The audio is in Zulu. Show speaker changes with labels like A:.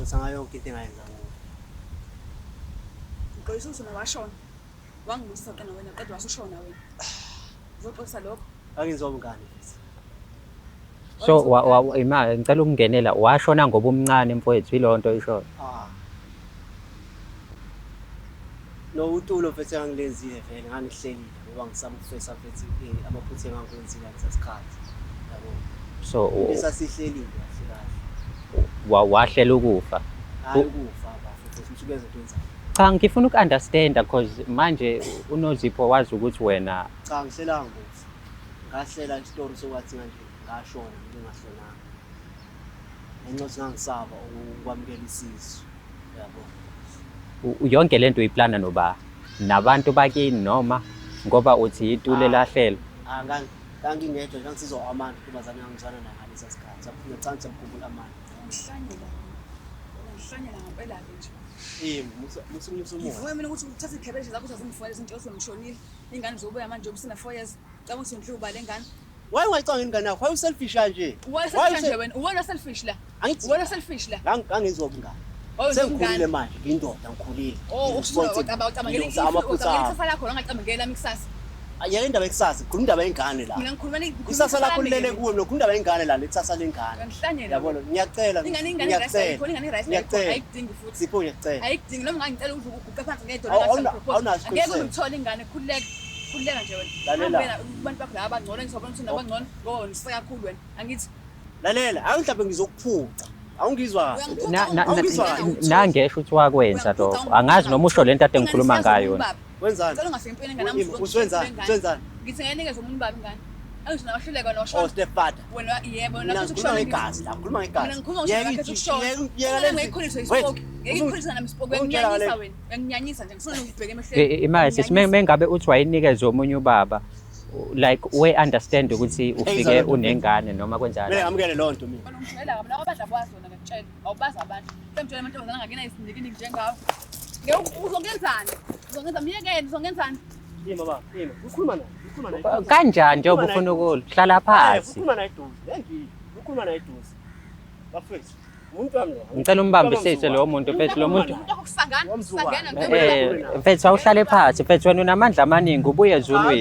A: Ngixoxa ngayo yonke into engayenza kuwe.
B: Ngixolisa ukuthi washona. Wangibusisa ke wena kodwa wasushona wena. Uzoxolisa lokho.
A: Angenziwa ubungane futhi.
C: So ima ngicela ukungenela washona ngoba umncane mfowethu ilonto isho.
A: No utulo mfethu engangilenzile vele nganihlelile ngoba ngisaba ukufesa mfethu amaphutha engangikwenzile ngesikhathi. Yabo.
C: So
A: Isasihlelile kahle kahle.
C: wahlela ukufa.
A: Hayi ukufa futhi msuku ezokwenzani.
C: Cha ngifuna ukunderstand because manje uNozipho wazi ukuthi wena
A: Cha ngihlela ngokuthi ngahlela istory sokwathi manje ngashona ngingahlonanga. Ngenxa ngisaba ukwamukela isizwe. Yabo.
C: yonke lento uyiplana noba nabantu bakini noma ngoba uthi itule lahlela.
A: Ngangingedwa ngisizwa amandla kubazana ngizwana naye ngalesa sikhathi. Ngicanga ukukhumbula amandla.
B: Ngihlanyela ngempela nje.
A: Musumise umoya.
B: Ngivume mina ukuthi uthathe ikhebeshi zakho uzazingifuyela izinto osengishonile. Ingane zobuya manje ubusina 4 years. Caba ukuthi ngihluba lengane.
A: Why ungayicanga ingane yakho? Why uselfish kanje?
B: Why wena? Uwena selfish la. Uwena selfish la.
A: Ngangenziwa ubungane. Sengikhulile manje, ngindoda ngikhulile.
B: Ucabanga lakho la ngacabangela mikusasa.
A: Ayeke indaba ekusasa, khuluma indaba yengane la.
B: Mina ngikhuluma
A: Isasa lakho lilele kuwe, mina khuluma indaba yengane la, letsasa lengane.
B: Ngihlanyela.
A: Yabona, ngiyacela.
B: Ingane ayidingi futhi.
A: Sipho ngiyacela.
B: Ayidingi noma ngangicela ukuthi uguqa phansi ngedollar ngathi ngeke ungithole ingane khululeka nje wena. Ngibena kubantu bakho la abangcono ngizobona ukuthi nabangcono ngo niseka kakhulu wena. Angithi
A: lalela, awu mhlawumbe ngizokuphuca. Awungizwa kahle.
C: Nangesho ukuthi wakwenza lokho angazi noma usho lento ade ngikhuluma ngayo yona.
A: Wenzani?
B: Ngicela ungafika empini ngane nami.
A: Uswenzani?
B: Ngithi nginikeze umuntu baba ingane. Angisho nabahluleka nosho.
A: Oh stepfather.
B: Wena yebo
A: Mina
B: lapho
A: ngikhuluma
B: ukushona
A: ngegazi la, ngikhuluma ngegazi.
B: Mina ngikhuluma ngeke ngikholise isipoki. Ngeke ngikholise nami isipoki. Nginyanyisa wena. Nginyanyisa nje ngifuna ngibheke emehlweni.
C: Imali mengabe uthi wayinikeza omunye ubaba like we understand ukuthi ufike unengane noma kwenzani.
A: Mina ngamukele lonto mina.
B: Wena ungishayela kabi lapho abadla kwazi wona ngakutshela. Awubazi abantu. Semtshela amantombazana angakena izindikiniki njengawo. Ngeke uzongenzani? Uzongenza miyekeni uzongenzani?
A: Yini baba? Yini? Ukhuluma naye.
C: Kanjani njengoba ufuna ukuhlala phansi?
A: Ukhuluma naye eduze. Ukhuluma naye eduze. Bafethu. Umuntu wami lo.
C: Ngicela umbambisise lo muntu mfethu lo muntu.
B: Ukusangana
C: Mfethu awuhlale phansi mfethu wena unamandla amaningi ubuye ezulwini.